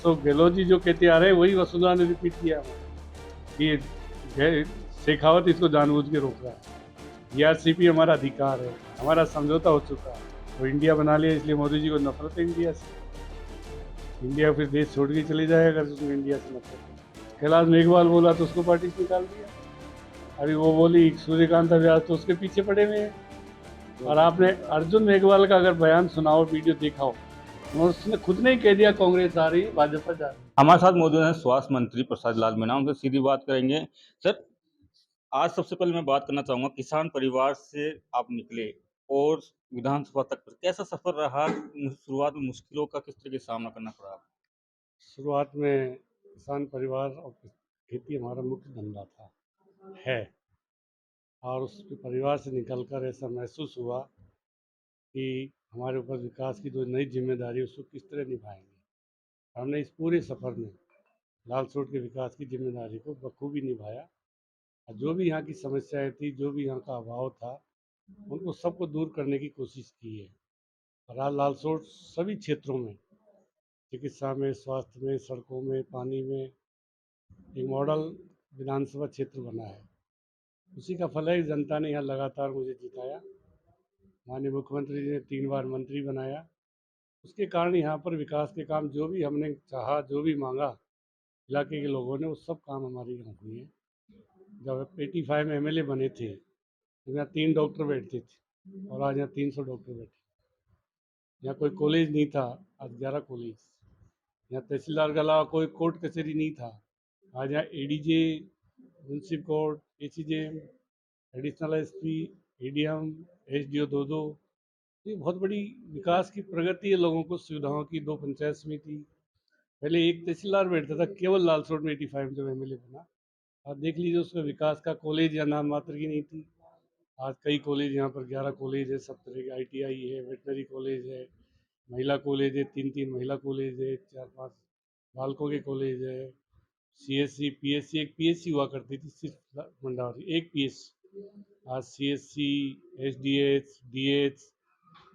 अशोक गहलोत जी जो कहते आ रहे हैं वही वसुंधरा ने रिपीट किया कि शेखावत इसको जानबूझ के रोक रहा है। ईआरसीपी हमारा अधिकार है, हमारा समझौता हो चुका है, वो इंडिया बना लिया इसलिए मोदी जी को नफरत है इंडिया से। इंडिया फिर देश छोड़ के चले जाएगा अगर उसमें इंडिया से नफरत है। कैलाश मेघवाल बोला तो उसको पार्टी से निकाल दिया। अभी वो बोली सूर्यकांत व्यास तो उसके पीछे पड़े हुए हैं। और आपने अर्जुन मेघवाल का अगर बयान सुनाओ, वीडियो देखा हो, और उसने खुद ने ही कह दिया कांग्रेस आ रही है, भाजपा जा रही है। हमारे साथ मौजूद हैं स्वास्थ्य मंत्री प्रसाद लाल मीणा, उनसे सीधी बात करेंगे। सर, आज सबसे पहले मैं बात करना चाहूंगा, किसान परिवार से आप निकले और विधानसभा तक कैसा सफर रहा? शुरुआत में मुश्किलों का किस तरह का सामना करना पड़ा? शुरुआत में किसान परिवार और खेती हमारा मुख्य धंधा था, है, और उस परिवार से निकलकर ऐसा महसूस हुआ कि हमारे ऊपर विकास की जो नई जिम्मेदारी है उसको किस तरह निभाएंगे। हमने इस पूरे सफ़र में लाल सूट के विकास की जिम्मेदारी को बखूबी निभाया, और जो भी यहाँ की समस्याएं थी, जो भी यहाँ का अभाव था, उनको सबको दूर करने की कोशिश की है। और आज लाल सूट सभी क्षेत्रों में, चिकित्सा में, स्वास्थ्य में, सड़कों में, पानी में एक मॉडल विधानसभा क्षेत्र बना है। उसी का फल है कि जनता ने यहाँ लगातार मुझे जिताया, माननीय मुख्यमंत्री जी ने 3 बार मंत्री बनाया। उसके कारण यहाँ पर विकास के काम जो भी हमने चाहा, जो भी मांगा इलाके के लोगों ने, वो सब काम हमारे यहाँ हुए हैं। जब 85 में एमएलए बने थे तो यहाँ 3 डॉक्टर बैठते थे, और आज यहाँ 300 डॉक्टर बैठे। यहाँ कोई कॉलेज नहीं था, आज 11 कॉलेज। यहाँ तहसीलदार के अलावा कोई कोर्ट कचहरी नहीं था, आज यहाँ ADJ, municipal court, ACJM, additional SP, ADM, SDO दो। ये बहुत बड़ी विकास की प्रगति है, लोगों को सुविधाओं की। 2 पंचायत समिति, पहले एक तहसीलदार बैठता था केवल लालसोट में 85 में जब एमएलए बना। आप देख लीजिए उसका विकास का कॉलेज या नाम मात्र की नहीं थी, आज कई कॉलेज, यहाँ पर 11 कॉलेज है, सब तरह के आईटीआई है, वेटनरी कॉलेज है, महिला कॉलेज है, 3 महिला कॉलेज है, 4-5 बालकों के कॉलेज है, सीएससी पीएससी, एक पीएससी हुआ करती थी सिर्फ मंडावरी, एक पीएससी। आज सीएससी, एसडीएच, डीएच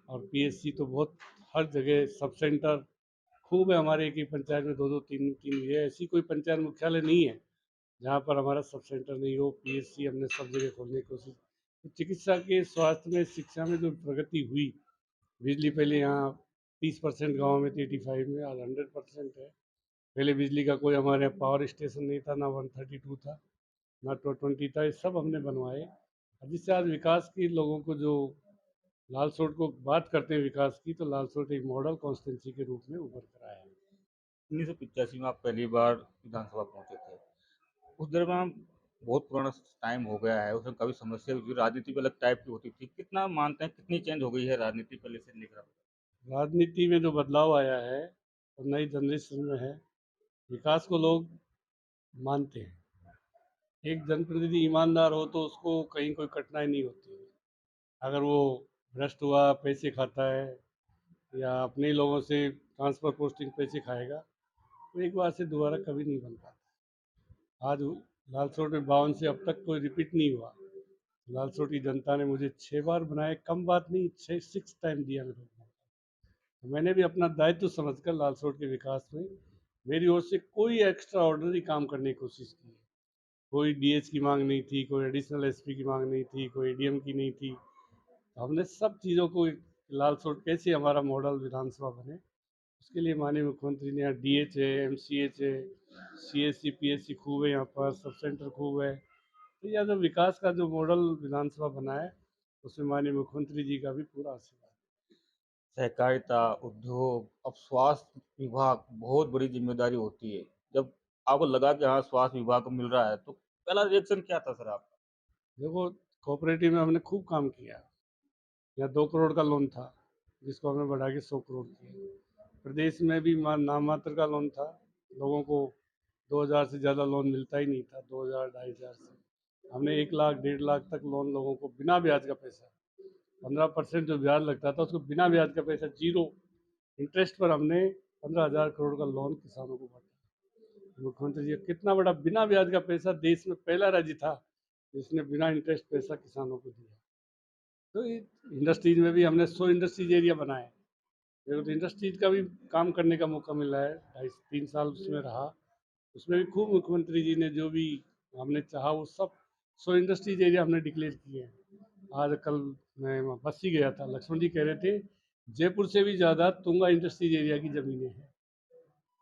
और पीएससी तो बहुत हर जगह। सब सेंटर खूब है हमारे, एक पंचायत में 2-2, 3-3 है। ऐसी कोई पंचायत मुख्यालय नहीं है जहाँ पर हमारा सब सेंटर नहीं हो। पीएससी हमने सब जगह खोलने की कोशिश। तो चिकित्सा के, स्वास्थ्य में, शिक्षा में जो प्रगति हुई, बिजली पहले यहाँ 30% गाँव में थी, 85 में, आज 100% है। पहले बिजली का कोई हमारे यहाँ पावर स्टेशन नहीं था, ना 132 था, ना 220 था, ये सब हमने बनवाए। जिससे आज विकास की, लोगों को जो लाल सोट को बात करते हैं विकास की, तो लाल सोट एक मॉडल कॉन्स्टिट्यूंसी के रूप में उभर कर आया है। 1985 में आप पहली बार विधानसभा पहुंचे थे। उस दरमियान बहुत पुराना टाइम हो गया है, उसमें कभी समस्या भी हुई, राजनीति भी अलग टाइप की होती थी। कितना मानते हैं, कितनी चेंज हो गई है राजनीति पहले से लेकर? राजनीति में जो बदलाव आया है और नई जनरेशन में है, विकास को लोग मानते हैं। एक जनप्रतिनिधि ईमानदार हो तो उसको कहीं कोई कठिनाई नहीं होती है। अगर वो भ्रष्ट हुआ, पैसे खाता है, या अपने लोगों से ट्रांसफ़र पोस्टिंग पैसे खाएगा, तो एक बार से दोबारा कभी नहीं बन पाता। आज लालसोट में 52 से अब तक कोई रिपीट नहीं हुआ। लालसोट की जनता ने मुझे 6 बार बनाए, कम बात नहीं, 6 टाइम दिया मेरे को। तो मैंने भी अपना दायित्व समझकर लालसोट के विकास में मेरी ओर से कोई एक्स्ट्रा ऑर्डनरी काम करने की कोशिश की है। कोई डीएच की मांग नहीं थी, कोई एडिशनल एसपी की मांग नहीं थी, कोई एडीएम की नहीं थी। तो हमने सब चीज़ों को, लालसोट कैसे हमारा मॉडल विधानसभा बने, उसके लिए माननीय मुख्यमंत्री ने यहाँ डीएच है, एमसीएच है, सीएससी पीएससी खूब है, यहाँ पर सब सेंटर खूब है। तो यह जो विकास का जो मॉडल विधानसभा बना है, उसमें माननीय मुख्यमंत्री जी का भी पूरा आशीर्वाद। सहकारिता, उद्योग, अब स्वास्थ्य विभाग बहुत बड़ी जिम्मेदारी होती है। जब आपको लगा कि हाँ, स्वास्थ्य विभाग को मिल रहा है, तो पहला रिएक्शन क्या था सर आपका? देखो, कोऑपरेटिव में हमने खूब काम किया। यहाँ 2 करोड़ का लोन था, जिसको हमने बढ़ा के 100 करोड़ किया। प्रदेश में भी नाम मात्र का लोन था, लोगों को 2000 से ज़्यादा लोन मिलता ही नहीं था, 2000, 2500 से। हमने 1 लाख, 1.5 लाख तक लोन लोगों को बिना ब्याज का पैसा, 15% जो ब्याज लगता था उसको बिना ब्याज का पैसा, जीरो इंटरेस्ट पर हमने 15,000 करोड़ का लोन किसानों को बांटा। मुख्यमंत्री जी, कितना बड़ा बिना ब्याज का पैसा, देश में पहला राज्य था जिसने बिना इंटरेस्ट पैसा किसानों को दिया। तो इंडस्ट्रीज में भी हमने 100 इंडस्ट्रीज एरिया बनाए, मेरे को तो इंडस्ट्रीज का भी काम करने का मौका मिला है, 2.5 3 साल उसमें रहा। उसमें भी खूब मुख्यमंत्री जी ने जो भी हमने चाहा वो सब 100 इंडस्ट्रीज एरिया हमने डिक्लेयर किए हैं। आज कल मैं वहाँ बस ही गया था, लक्ष्मण जी कह रहे थे जयपुर से भी ज़्यादा तुंगा इंडस्ट्रीज एरिया की ज़मीनें हैं।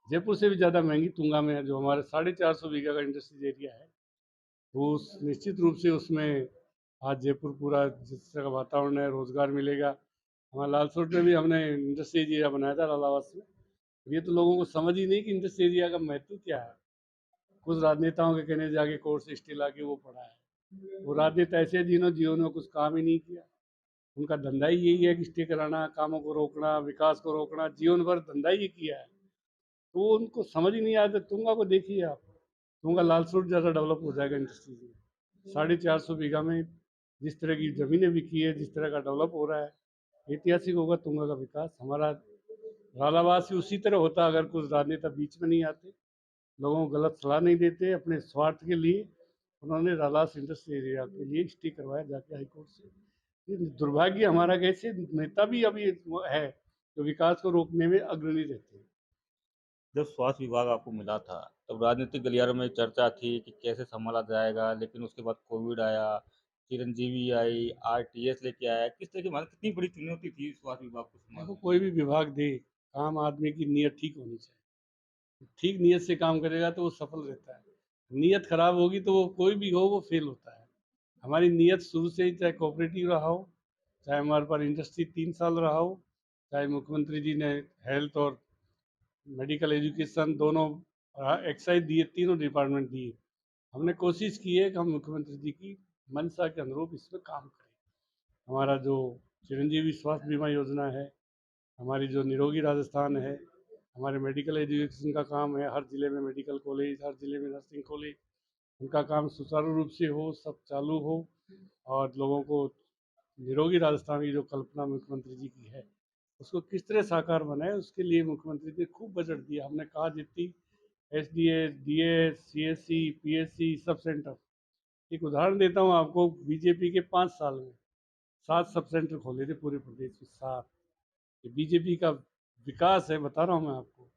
जयपुर से भी ज़्यादा महंगी तुंगा में है, जो हमारे 450 बीघा का इंडस्ट्रीज एरिया है। वो निश्चित रूप से उसमें आज जयपुर पूरा जिस तरह का वातावरण है, रोजगार मिलेगा। हमारा लालसोट में भी हमने इंडस्ट्री एरिया बनाया था लालावास में। ये तो लोगों को समझ ही नहीं कि इंडस्ट्री एरिया का महत्व क्या है। कुछ राजनेताओं के कहने जाके कोर्ट से स्टे ला के वो पढ़ा है। वो राजनेता ऐसे जिन्होंने जीवन में कुछ काम ही नहीं किया। उनका धंधा ही यही है कि स्टे कराना, कामों को रोकना, विकास को रोकना, जीवन भर धंधा ही किया है। तो उनको समझ ही नहीं आता। तुंगा को देखिए आप, तुंगा लालसोट ज़्यादा डेवलप हो जाएगा इंडस्ट्री में। 450 बीघा में जिस तरह की ज़मीनें बिकी है, जिस तरह का डेवलप हो रहा है, ऐतिहासिक होगा तुंगा का विकास। हमारा रालावास भी उसी तरह होता अगर कुछ राजनेता बीच में नहीं आते, लोगों को गलत सलाह नहीं देते। अपने स्वार्थ के लिए उन्होंने रालास इंडस्ट्री एरिया के लिए स्टे करवाया जाके हाईकोर्ट से। ये दुर्भाग्य हमारा कि ऐसे नेता भी अभी है जो विकास को रोकने में अग्रणी रहते हैं। जब स्वास्थ्य विभाग आपको मिला था, तब राजनीतिक गलियारों में चर्चा थी कि कैसे संभाला जाएगा, लेकिन उसके बाद कोविड आया, चिरंजीवी आई, आरटीएस लेके आया। किस तरह की मतलब कितनी बड़ी चुनौती थी स्वास्थ्य विभाग को देखो संभालने में? कोई भी विभाग दे, आम आदमी की नीयत ठीक होनी चाहिए। ठीक नीयत से काम करेगा तो वो सफल रहता है। नीयत खराब होगी तो वो कोई भी हो वो फेल होता है। हमारी नीयत शुरू से ही, चाहे कोऑपरेटिव रहा हो, चाहे हमारे पास इंडस्ट्री 3 साल रहा हो, चाहे मुख्यमंत्री जी ने हेल्थ और मेडिकल एजुकेशन दोनों एक्साइज दिए, तीनों डिपार्टमेंट दिए। हमने कोशिश की है कि हम मुख्यमंत्री जी की मंशा के अनुरूप इसमें काम करें। हमारा जो चिरंजीवी स्वास्थ्य बीमा योजना है, हमारी जो निरोगी राजस्थान है, हमारे मेडिकल एजुकेशन का काम है, हर ज़िले में मेडिकल कॉलेज, हर ज़िले में नर्सिंग कॉलेज, उनका काम सुचारू रूप से हो, सब चालू हो। और लोगों को निरोगी राजस्थान की जो कल्पना मुख्यमंत्री जी की है उसको किस तरह साकार बनाए, उसके लिए मुख्यमंत्री जी ने खूब बजट दिया। हमने कहा जितनी SDS, DS, CSC, PSC sub centre, एक उदाहरण देता हूँ आपको, बीजेपी के 5 साल में 7 सब सेंटर खोले थे पूरे प्रदेश में। 7, ये बीजेपी का विकास है, बता रहा हूँ मैं आपको।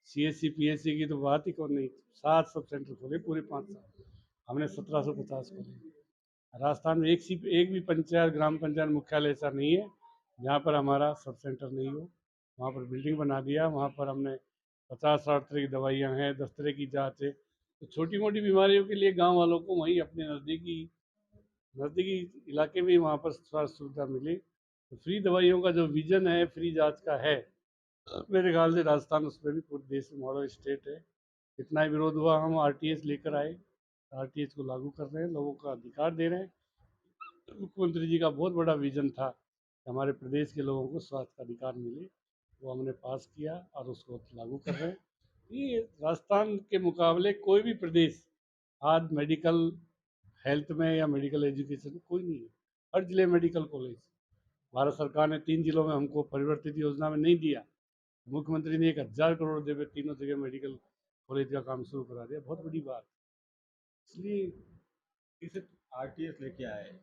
सीएससी पीएससी की तो बात ही कौन नहीं। 7 सब सेंटर खोले पूरे 5 साल। हमने 1750 खोले। राजस्थान में एक भी पंचायत, ग्राम पंचायत मुख्यालय ऐसा नहीं है जहाँ पर हमारा सब सेंटर नहीं हो। वहाँ पर बिल्डिंग बना दिया। वहाँ पर हमने 50-60 तरह की दवाइयाँ हैं, 10 तरह की जाँच है। तो छोटी मोटी बीमारियों के लिए गांव वालों को वहीं अपने नज़दीकी नज़दीकी इलाके में ही वहाँ पर स्वास्थ्य सुविधा मिले। तो फ्री दवाइयों का जो विजन है, फ्री जांच का है, मेरे ख्याल से राजस्थान उसमें भी पूरे देश में मॉडल स्टेट है। इतना ही विरोध हुआ, हम आरटीएस लेकर आए। आरटीएस को लागू कर रहे हैं, लोगों का अधिकार दे रहे हैं। मुख्यमंत्री जी का बहुत बड़ा विजन था कि हमारे प्रदेश के लोगों को स्वास्थ्य का अधिकार मिले। वो हमने पास किया और उसको लागू कर रहे हैं। ये राजस्थान के मुकाबले कोई भी प्रदेश आज मेडिकल हेल्थ में या मेडिकल एजुकेशन में कोई नहीं है। हर जिले में मेडिकल कॉलेज। भारत सरकार ने 3 जिलों में हमको परिवर्तित योजना में नहीं दिया। मुख्यमंत्री ने 1000 करोड़ देवे तीनों जगह मेडिकल कॉलेज का काम शुरू करा दिया। बहुत बड़ी बात। इसलिए इसे आरटीएस लेके आए,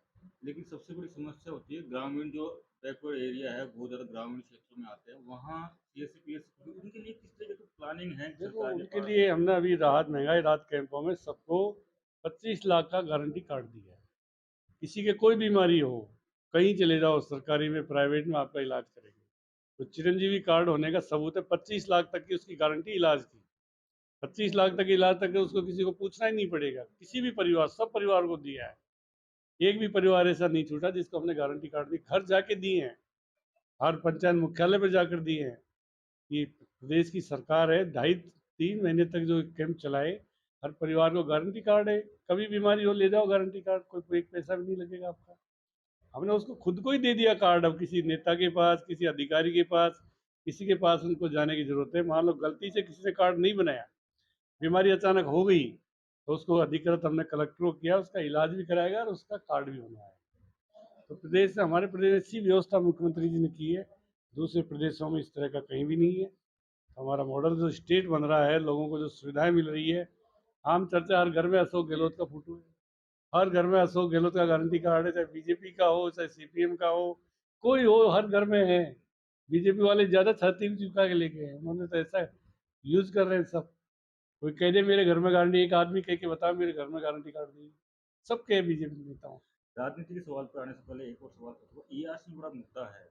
लेकिन सबसे बड़ी समस्या होती है ग्रामीण जो बैकवर्ड एरिया है, बहुत ज़्यादा ग्रामीण क्षेत्रों में आते हैं, वहाँ सीएससी पीएससी उनके लिए किस तरह की प्लानिंग है देखो सरकार के उनके पास? लिए हमने अभी राहत, महंगाई राहत कैंपों में सबको 25 लाख का गारंटी कार्ड दिया है। किसी के कोई बीमारी हो, कहीं चले जाओ, सरकारी में प्राइवेट में आपका इलाज करेंगे। तो चिरंजीवी कार्ड होने का सबूत है। 25 लाख तक की उसकी गारंटी इलाज की। 25 लाख तक इलाज तक उसको किसी को पूछना ही नहीं पड़ेगा। किसी भी परिवार, सब परिवार को दिया है। एक भी परिवार ऐसा नहीं छूटा जिसको हमने गारंटी कार्ड दी। घर जाके दिए हैं, हर पंचायत मुख्यालय पर जाकर दिए हैं। ये प्रदेश की सरकार है, 2.5 3 महीने तक जो कैंप चलाए, हर परिवार को गारंटी कार्ड है। कभी बीमारी हो ले जाओ गारंटी कार्ड, कोई एक पैसा भी नहीं लगेगा आपका। हमने उसको खुद को ही दे दिया कार्ड। अब किसी नेता के पास, किसी अधिकारी के पास, किसी के पास उनको जाने की जरूरत है। मान लो गलती से किसी ने कार्ड नहीं बनाया, बीमारी अचानक हो गई, तो उसको अधिकृत हमने कलेक्टर को किया, उसका इलाज भी कराएगा और उसका कार्ड भी होना है। तो प्रदेश से, हमारे प्रदेश में ऐसी व्यवस्था मुख्यमंत्री जी ने की है, दूसरे प्रदेशों में इस तरह का कहीं भी नहीं है। हमारा मॉडल जो स्टेट बन रहा है, लोगों को जो सुविधाएं मिल रही है। आम चर्चा, हर घर में अशोक गहलोत का फोटो है। हर घर में अशोक गहलोत का गारंटी कार्ड है, चाहे बीजेपी का हो, चाहे सीपीएम का हो, कोई हो, हर घर में है। बीजेपी वाले ज़्यादा छाती भी चुका के लेके हैं, उन्होंने तो ऐसा यूज कर रहे हैं सब। कोई कह दे मेरे घर में गारंटी, एक आदमी कह के बताओ मेरे घर में गारंटी कार्ड दी, सब कहे बीजेपी नेताओं। राजनीति के सवाल पर आने से पहले एक और सवाल करूँगा, ईआरसी बड़ा मुद्दा है।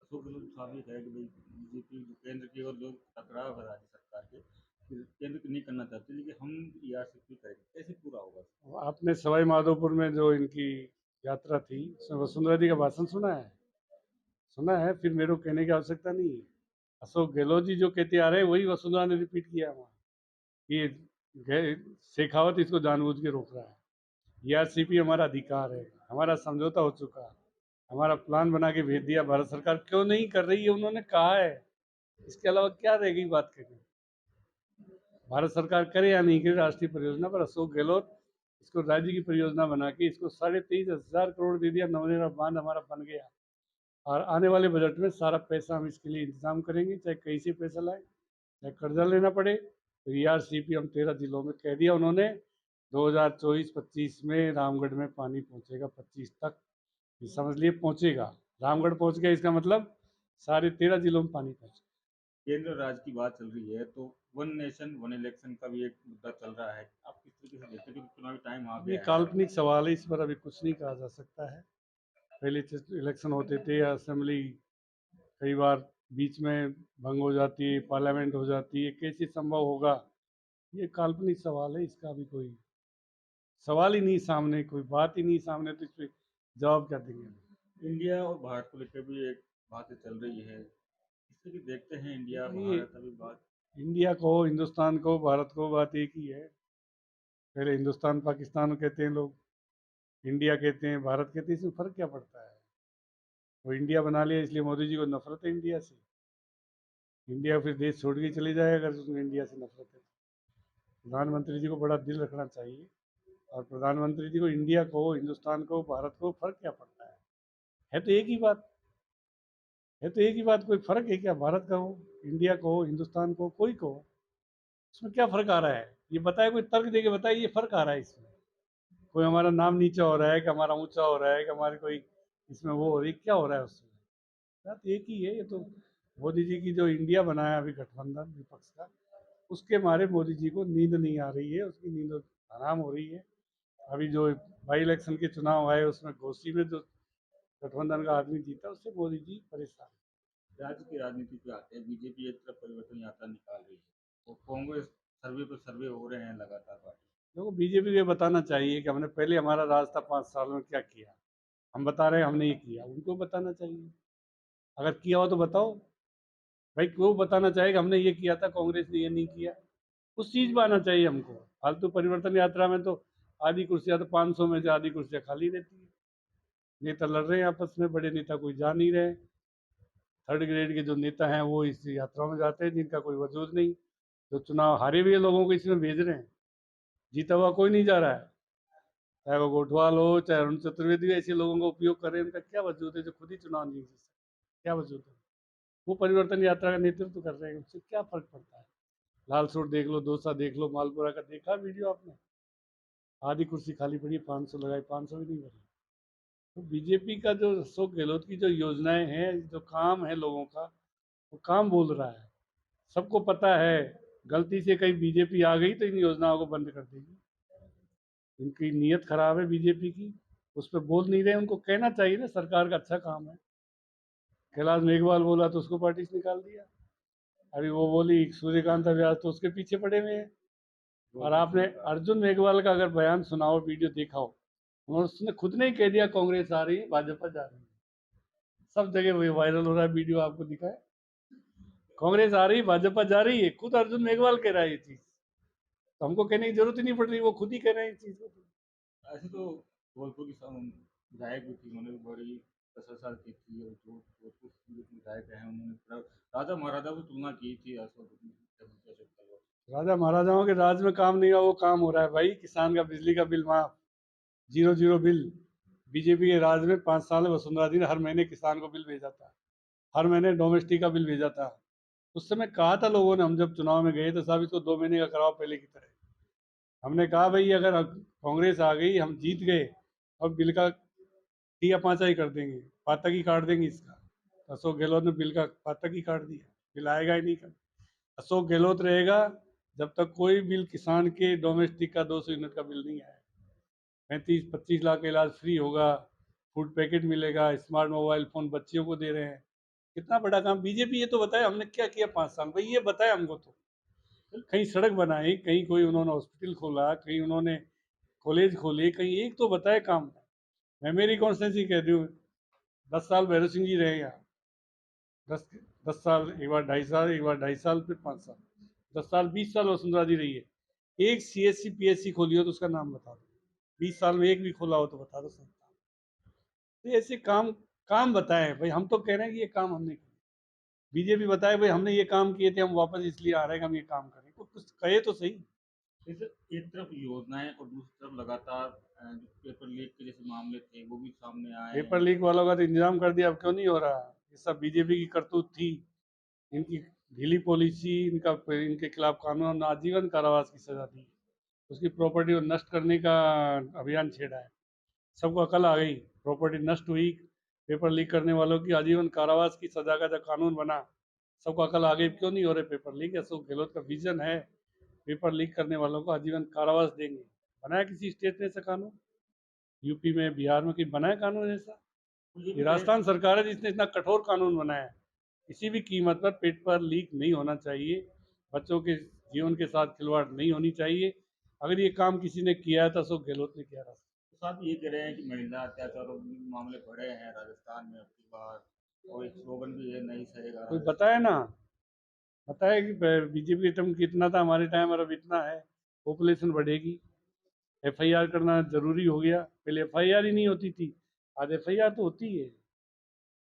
अशोक गहलोत साहब ये कहे कि भाई बीजेपी जो केंद्र की और जो टकराव है राज्य सरकार के, कि केंद्र की नहीं करना चाहती, लेकिन हम ईआरसीपी करेंगे, कैसे पूरा होगा? आपने सवाई माधोपुर में जो इनकी यात्रा थी उसमें वसुंधरा जी का भाषण सुना है? सुना है, फिर मेरे को कहने की आवश्यकता नहीं है। अशोक गहलोत जी जो कहते आ रहे हैं वही वसुंधरा ने रिपीट किया वहाँ। ये शेखावत इसको जानबूझ के रोक रहा है। ईआरसीपी हमारा अधिकार है, हमारा समझौता हो चुका है, हमारा प्लान बना के भेज दिया। भारत सरकार क्यों नहीं कर रही है, उन्होंने कहा है। इसके अलावा क्या रहेगी बात करने? भारत सरकार करे या नहीं करे राष्ट्रीय परियोजना पर, अशोक गहलोत इसको राज्य की परियोजना बना के इसको 23,500 करोड़ दे दिया। नवनिर्मित बांध हमारा बन गया और आने वाले बजट में सारा पैसा हम इसके लिए इंतजाम करेंगे, चाहे कहीं से पैसा लाए, चाहे कर्जा लेना पड़े। तो ईआरसीपी हम 13 जिलों में कह दिया उन्होंने, 2024-25 में रामगढ़ में पानी पहुंचेगा, 25 तक ये समझ लिए पहुंचेगा। रामगढ़ पहुंच गया इसका मतलब सारे 13 जिलों में पानी पहुंच। केंद्र राज्य की बात चल रही है, तो वन नेशन वन इलेक्शन का भी एक मुद्दा चल रहा है। आप किस तरीके से देखते हैं, क्योंकि चुनावी टाइम आ ये गया है? काल्पनिक सवाल है, इस पर अभी कुछ नहीं कहा जा सकता है। पहले इलेक्शन होते थे, असेंबली कई बार बीच में भंग हो जाती है, पार्लियामेंट हो जाती है, कैसे संभव होगा? ये काल्पनिक सवाल है, इसका भी कोई सवाल ही नहीं सामने, कोई बात ही नहीं सामने, तो इस पर जवाब क्या देंगे? इंडिया और भारत को लेकर भी एक बातें चल रही है, इससे भी देखते हैं इंडिया ये भारत अभी बात। इंडिया को, हिंदुस्तान को, भारत को बात एक ही है। पहले हिंदुस्तान पाकिस्तान कहते हैं लोग, इंडिया कहते हैं, भारत कहते हैं, इसमें फर्क क्या पड़ता है? वो इंडिया बना लिया इसलिए मोदी जी को नफरत है इंडिया से। इंडिया फिर देश छोड़ के चले जाए अगर उसमें इंडिया से नफरत है। प्रधानमंत्री जी को बड़ा दिल रखना चाहिए, और प्रधानमंत्री जी को इंडिया को, हिंदुस्तान को, भारत को फर्क क्या पड़ता है तो एक ही बात है। तो एक ही बात, कोई फर्क है क्या? भारत का हो, इंडिया को हो, हिंदुस्तान को, कोई को हो, इसमें क्या फर्क आ रहा है? ये बताए, कोई तर्क दे के बताए ये फर्क आ रहा है इसमें। कोई हमारा नाम नीचा हो रहा है कि हमारा ऊंचा हो रहा है कि हमारी कोई इसमें वो हो रही, क्या हो रहा है उसमें? बात एक ही है। ये तो मोदी जी की जो इंडिया बनाया अभी गठबंधन विपक्ष का, उसके मारे मोदी जी को नींद नहीं आ रही है, उसकी नींद हराम हो रही है। अभी जो बाई इलेक्शन के चुनाव आए उसमें घोसी में जो गठबंधन का आदमी जीता, उससे मोदी जी परेशान। राज्य की राजनीति पे आते हैं, बीजेपी एक तरफ परिवर्तन यात्रा निकाल रही है और कांग्रेस सर्वे पर सर्वे हो रहे हैं लगातार पार्टी। लोगों को बीजेपी को ये बताना चाहिए कि हमने पहले, हमारा राज था 5 साल में क्या किया। हम बता रहे हैं हमने ये किया, उनको बताना चाहिए। अगर किया हो तो बताओ भाई, क्यों बताना चाहिए कि हमने ये किया था, कांग्रेस ने ये नहीं किया। उस चीज में आना चाहिए हमको। फालतू परिवर्तन यात्रा में तो आधी कुर्सियां, तो 500 में से आधी कुर्सियां खाली रहती है। नेता लड़ रहे हैं आपस में, बड़े नेता कोई जा नहीं रहे। थर्ड ग्रेड के जो नेता हैं वो इस यात्रा में जाते हैं जिनका कोई वजूद नहीं। जो चुनाव हारे हुए लोगों को इसमें भेज रहे हैं, जीता हुआ कोई नहीं जा रहा है। चाहे वो गोठवाल हो, चाहे अरुण चतुर्वेदी, ऐसे लोगों का उपयोग कर रहे हैं। उनका क्या वजूद है जो खुद ही चुनाव नहीं जीत सकते? क्या वजूद है? वो परिवर्तन यात्रा का नेतृत्व कर रहे हैं, उससे क्या फर्क पड़ता है? लाल सूट देख लो, डोसा देख लो, मालपुरा का देखा वीडियो आपने? आधी कुर्सी खाली पड़ी, 500 लगाई, 500 भी नहीं भरी। तो बीजेपी का जो अशोक गहलोत की जो योजनाएं हैं, जो काम है लोगों का, वो काम बोल रहा है। सबको पता है, गलती से कहीं बीजेपी आ गई तो इन योजनाओं को बंद कर देगी। इनकी नीयत खराब है बीजेपी की, उस पर बोल नहीं रहे। उनको कहना चाहिए ना, सरकार का अच्छा काम है। कैलाश मेघवाल बोला तो उसको पार्टी से निकाल दिया। अभी वो बोली सूर्यकांत व्यास, तो उसके पीछे पड़े हुए हैं। और आपने अर्जुन मेघवाल का अगर बयान सुना हो, वीडियो देखा हो, उन्होंने, उसने खुद ने ही कह दिया कांग्रेस आ रही है, भाजपा जा रही है। सब जगह वही वायरल हो रहा है वीडियो, आपको दिखा है? कांग्रेस आ रही है, भाजपा जा रही है, खुद अर्जुन मेघवाल कह रहा है ये चीज। तो हमको कहने की जरूरत ही नहीं पड़ रही, वो खुद ही कह रहे हैं इस चीज को। ऐसे तो धौलपुर की विधायक भी थी, उन्होंने भी बड़ी प्रशंसा की थी, और जो धौलपुर की जो विधायक हैं उन्होंने राजा महाराजा की तुलना की थी अशोक गहलोत। राजा महाराजाओं के राज में काम नहीं हुआ, वो काम हो रहा है भाई। किसान का बिजली का बिल माफ, 0 बिल। बीजेपी के राज में 5 साल में वसुंधरा जी ने हर महीने किसान को बिल भेजा था, हर महीने डोमेस्टिक का बिल भेजा था। उस समय कहा था लोगों ने, हम जब चुनाव में गए तो साहब इसको 2 महीने का कराओ पहले की तरह। हमने कहा भाई अगर कांग्रेस आ गई, हम जीत गए, अब बिल का टिया पाँचा ही कर देंगे, पाता की काट देंगे इसका। अशोक गहलोत ने बिल का फाटक ही काट दिया, बिल आएगा ही नहीं। अशोक गहलोत रहेगा जब तक कोई बिल किसान के डोमेस्टिक का 200 यूनिट का बिल नहीं आया। 35-25 लाख का इलाज फ्री होगा, फूड पैकेट मिलेगा, स्मार्ट मोबाइल फ़ोन बच्चियों को दे रहे हैं। कितना बड़ा काम बीजेपी, ये तो बताए हमने क्या किया 5 साल भाई, ये बताए हमको तो। कहीं सड़क बनाई, कहीं कोई उन्होंने हॉस्पिटल खोला, कहीं उन्होंने कॉलेज खोले, कहीं एक तो बताए काम। मैं मेरी कॉन्स्टिट्यूंसी कह रही हूँ, 10 साल भैरव सिंह जी रहे यहाँ, 10 10 साल, एक बार 2.5 साल, एक बार 2.5 साल, फिर 5 साल, 10 साल, 20 साल वसुंधरा जी रही है। एक CSC PSC खोली हो तो उसका नाम बता दो, 20 साल में एक भी खोला हो तो बता दो संस्थान। तो ऐसे काम काम बताए भाई, हम तो कह रहे हैं कि ये काम हमने किया। बीजेपी बताए भाई हमने ये काम किए थे, हम वापस इसलिए आ रहे हैं कि हम ये काम करें, तो कुछ कहे तो सही। जैसे एक तरफ योजनाएं और दूसरी तरफ लगातार जो पेपर लीक के जैसे मामले थे वो भी सामने आए पेपर हैं। लीक वालों का तो इंतजाम कर दिया, अब क्यों नहीं हो रहा? ये सब बीजेपी की करतूत थी, इनकी ढीली पॉलिसी, इनके खिलाफ कानून आजीवन कारावास की सजा दी, उसकी प्रॉपर्टी को नष्ट करने का अभियान छेड़ा है। सबको अकल आ गई, प्रॉपर्टी नष्ट हुई, पेपर लीक करने वालों की आजीवन कारावास की सजा का जब कानून बना, सबको अकल आ गई क्यों नहीं हो रहे पेपर लीक। अशोक गहलोत का विजन है पेपर लीक करने वालों को आजीवन कारावास देंगे। बनाया किसी स्टेट ने ऐसा कानून? यूपी में, बिहार में कहीं बनाया कानून ऐसा? तो ये ये भी कहे राजस्थान सरकार है जिसने इतना कठोर कानून बनाया है, किसी भी कीमत पर पेपर लीक नहीं होना चाहिए, बच्चों के जीवन के साथ खिलवाड़ नहीं होनी चाहिए। अगर ये काम किसी ने किया है तो अशोक गहलोत ने किया था। तो साथ ही ये कह रहे हैं कि महिला अत्याचारों के मामले बढ़े हैं राजस्थान में अब की बार, और एक स्लोगन भी है नहीं सहेगा कोई बताए राजस्थान। ना, बताया कि बीजेपी का टाइम कितना था हमारे टाइम और अब इतना है, पॉपुलेशन बढ़ेगी, FIR करना जरूरी हो गया। पहले FIR ही नहीं होती थी, आज FIR तो होती है।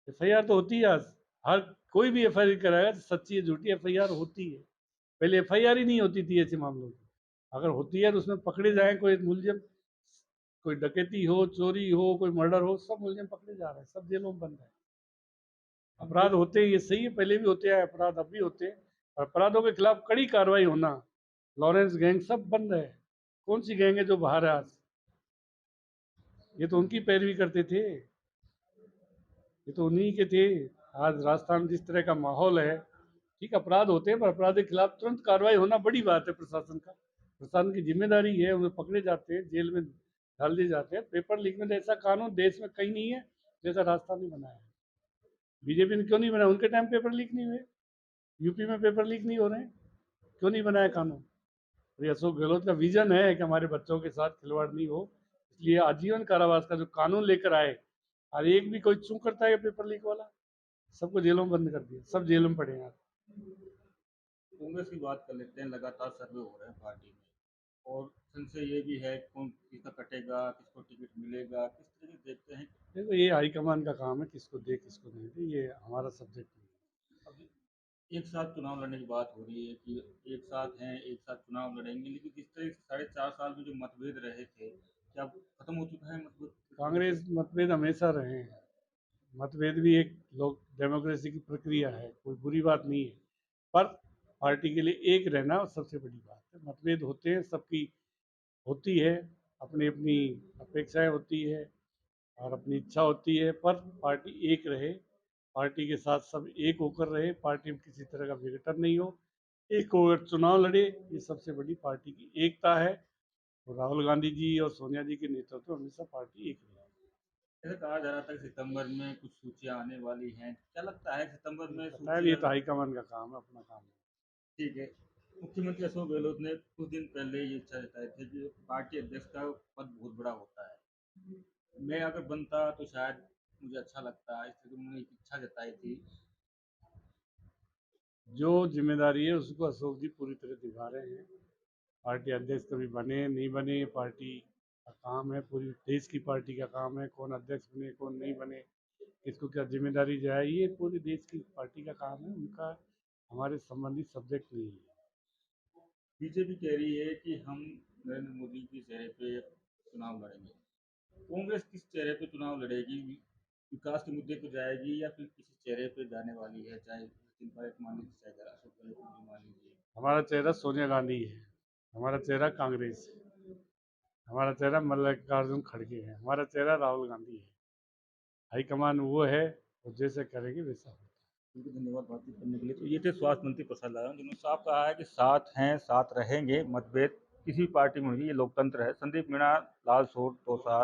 FIR तो होती है आज, हर कोई भी FIR कराएगा तो सच्ची है झूठी FIR होती है। पहले FIR ही नहीं होती थी ऐसे मामलों की, अगर होती है तो उसमें पकड़े जाए कोई मुलजिम, कोई डकैती हो, चोरी हो, कोई मर्डर हो, सब मुलजिम पकड़े जा रहे हैं, सब जेलों में बंद है। अपराध होते हैं, ये सही है, पहले भी होते हैं अपराध, अब भी होते हैं। अपराधों के खिलाफ कड़ी कार्रवाई होना, लॉरेंस गैंग सब बंद है। कौन सी गैंग है जो बाहर है आज? ये तो उनकी पैरवी करते थे, ये तो उन्हीं के थे। आज राजस्थान जिस तरह का माहौल है, ठीक अपराध होते हैं पर अपराध के खिलाफ तुरंत कार्रवाई होना बड़ी बात है। प्रशासन का, प्रशासन की जिम्मेदारी है, उन्हें पकड़े जाते हैं, जेल में डाल दिए जाते हैं। पेपर लीक में तो ऐसा कानून देश में कहीं नहीं है जैसा राजस्थान ने बनाया है। बीजेपी ने क्यों नहीं बनाया? उनके टाइम पेपर लीक नहीं हुए, यूपी में पेपर लीक नहीं हो रहे हैं, क्यों नहीं बनाया कानून? और ये अशोक गहलोत का विजन है कि हमारे बच्चों के साथ खिलवाड़ नहीं हो, इसलिए आजीवन कारावास का जो कानून लेकर आए, और एक भी कोई चूक करता है पेपर लीक वाला, सबको जेलों में बंद कर दिया, सब जेलों में पड़े हैं। कांग्रेस की बात कर लेते हैं, लगातार सर्वे हो रहे हैं पार्टी में, और संशय ये भी है कौन किसका कटेगा, किसको टिकट मिलेगा, किस तरह से देखते हैं। देखो ये हाईकमान का काम है, किसको दे किसको नहीं दे, ये हमारा सब्जेक्ट नहीं है। अब एक साथ चुनाव लड़ने की बात हो रही है कि एक साथ हैं, एक साथ चुनाव लड़ेंगे, लेकिन जिस तरह से 4.5 साल में जो मतभेद रहे थे, क्या अब खत्म हो चुका है मतभेद किस तरह से? कांग्रेस मतभेद हमेशा रहे हैं, मतभेद भी एक लोग डेमोक्रेसी की प्रक्रिया है, कोई बुरी बात नहीं है, पर पार्टी के लिए एक रहना सबसे बड़ी बात है। मतभेद होते हैं, सबकी होती है, अपनी अपनी अपेक्षाएं होती है और अपनी इच्छा होती है, पर पार्टी एक रहे, पार्टी के साथ सब एक होकर रहे, पार्टी में किसी तरह का विघटन नहीं हो, एक होकर चुनाव लड़े, ये सबसे बड़ी पार्टी की एकता है। और राहुल गांधी जी और सोनिया जी के नेतृत्व में हमेशा पार्टी एक रही। ऐसा कहा जा रहा था कि सितंबर में कुछ सूचियां आने वाली हैं, क्या लगता है सितंबर में पता है ये सूचियां? तो हाईकमान का काम है, अपना काम है। ठीक है। मुख्यमंत्री अशोक गहलोत ने कुछ दिन पहले ये इच्छा जताई थी कि पार्टी अध्यक्ष का पद बहुत बड़ा होता है, मैं अगर बनता तो शायद मुझे अच्छा लगता, इस तरह की उन्होंने एक इच्छा जताई थी। जो जिम्मेदारी है उसको अशोक जी पूरी तरह निभा रहे हैं। पार्टी अध्यक्ष कभी बने नहीं बने, पार्टी का काम है, पूरी देश की पार्टी का काम है, कौन अध्यक्ष बने कौन नहीं बने, किसको क्या जिम्मेदारी जाए, ये पूरी देश की पार्टी का काम है, उनका हमारे संबंधित सब्जेक्ट नहीं है। बीजेपी कह रही है कि हम नरेंद्र मोदी के चेहरे पे चुनाव लड़ेंगे, कांग्रेस किस चेहरे पे चुनाव लड़ेगी? विकास के मुद्दे पे जाएगी या फिर किसी चेहरे पे जाने वाली है, चाहे सचिन पायलट मान लीजिए, चाहे अशोक गहलोत जी मान लीजिए? हमारा चेहरा सोनिया गांधी है, हमारा चेहरा कांग्रेस है, हमारा चेहरा मल्लिकार्जुन खड़गे है, हमारा चेहरा राहुल गांधी है। हाईकमान वो है और जैसे करेगी वैसा होगा। बिल्कुल, धन्यवाद बातचीत करने के लिए। तो ये थे स्वास्थ्य मंत्री प्रसाद लाल, जिन्होंने साफ कहा है कि साथ हैं, साथ रहेंगे, मतभेद किसी भी पार्टी में होगी, ये लोकतंत्र है। संदीप मीणा, लाल सोट, तोसा,